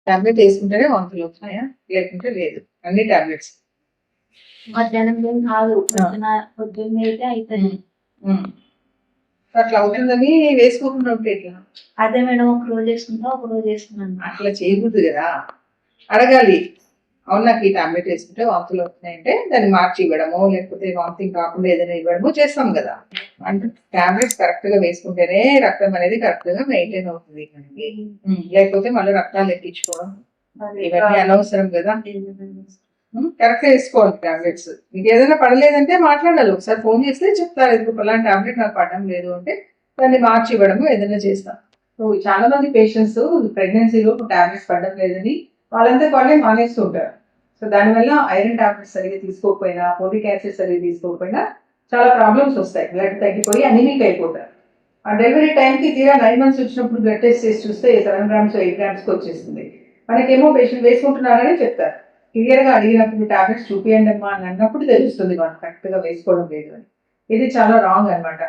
Tablet వేసుకుంటేనే వాంతులు వస్తున్నాయా, లేకుంటే లేదు? అన్ని టాబ్లెట్స్ మధ్యాహ్నం ఏం కాదు, పొద్దున్న అయితే అవుతుంది. అట్లా అవుతుందని వేసుకోకుండా ఉంటే ఎట్లా? అదే మేడం, ఒక రోజు వేసుకుంటా, ఒక రోజు వేసుకున్నాను. అట్లా చేయకూడదు కదా, అడగాలి. అవును, నాకు ఈ టాబ్లెట్ వేసుకుంటే వాంతులు వస్తున్నాయంటే దాన్ని మార్చి ఇవ్వడము, లేకపోతే వాంతింగ్ కాకుండా ఏదైనా ఇవ్వడము చేస్తాం కదా. అంటే టాబ్లెట్స్ కరెక్ట్ గా వేసుకుంటేనే రక్తం అనేది కరెక్ట్ గా మెయింటైన్ అవుతుంది మనకి. లేకపోతే మళ్ళీ రక్తాలు ఎక్కించుకోవడం ఇవన్నీ అనవసరం కదా. కరెక్ట్ గా వేసుకోవాలి టాబ్లెట్స్. మీకు ఏదైనా పడలేదంటే మాట్లాడాలి, ఒకసారి ఫోన్ చేస్తే చెప్తారు, ఎందుకు అలాంటి టాబ్లెట్ నాకు పడడం లేదు అంటే దాన్ని మార్చి ఇవ్వడము ఏదైనా చేస్తాం. చాలా మంది పేషెంట్స్ ప్రెగ్నెన్సీలో టాబ్లెట్స్ పడడం లేదని వాళ్ళంతా వాళ్ళే మానేస్తుంటారు. సో దానివల్ల ఐరన్ టాబ్లెట్స్ సరిగ్గా తీసుకోకపోయినా, ఫోలిక్ యాసిడ్ సరిగ్గా తీసుకోకపోయినా చాలా ప్రాబ్లమ్స్ వస్తాయి. బ్లడ్ తగ్గిపోయి అనీమిక్ అయిపోతారు. ఆ డెలివరీ టైంకి తీరా 9 months వచ్చినప్పుడు బ్లడ్ టెస్ట్ చేసి చూస్తే 7 grams 8 grams వచ్చేస్తుంది. మనకేమో పేషెంట్ వేసుకుంటున్నారని చెప్తారు. క్లియర్గా అడిగినప్పుడు టాబ్లెట్స్ చూపియండి అమ్మా అని అన్నప్పుడు తెలుస్తుంది మనం కరెక్ట్గా వేసుకోవడం లేదు అని. ఇది చాలా రాంగ్ అనమాట.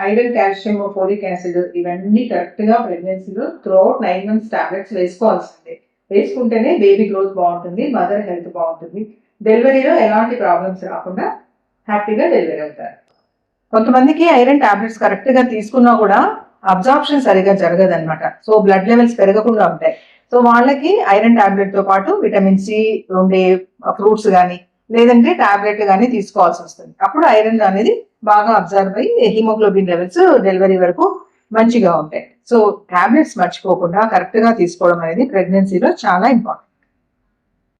ఐరన్, కాల్షియం, ఫోలిక్ యాసిడ్ ఇవన్నీ కరెక్ట్గా ప్రెగ్నెన్సీలో త్రూఅవుట్ 9 months టాబ్లెట్స్ వేసుకోవాల్సిందే. వేసుకుంటేనే బేబీ గ్రోత్ బాగుంటుంది, మదర్ హెల్త్ బాగుంటుంది, డెలివరీలో ఎలాంటి ప్రాబ్లమ్స్ రాకుండా హ్యాపీగా డెలివరీ అవుతారు. కొంతమందికి ఐరన్ టాబ్లెట్స్ కరెక్ట్ గా తీసుకున్నా కూడా అబ్జార్ప్షన్ సరిగా జరగదన్నమాట. సో బ్లడ్ లెవెల్స్ పెరగకుండా ఉంటాయి. సో వాళ్ళకి ఐరన్ టాబ్లెట్ తో పాటు విటమిన్ సి ఉండే ఫ్రూట్స్ కానీ లేదంటే టాబ్లెట్ కానీ తీసుకోవాల్సి వస్తుంది. అప్పుడు ఐరన్ అనేది బాగా అబ్జర్వ్ అయ్యి హిమోగ్లోబిన్ లెవెల్స్ డెలివరీ వరకు మంచిగా ఉంటాయి. సో టాబ్లెట్స్ మర్చిపోకుండా కరెక్ట్ గా తీసుకోవడం అనేది ప్రెగ్నెన్సీలో చాలా ఇంపార్టెంట్.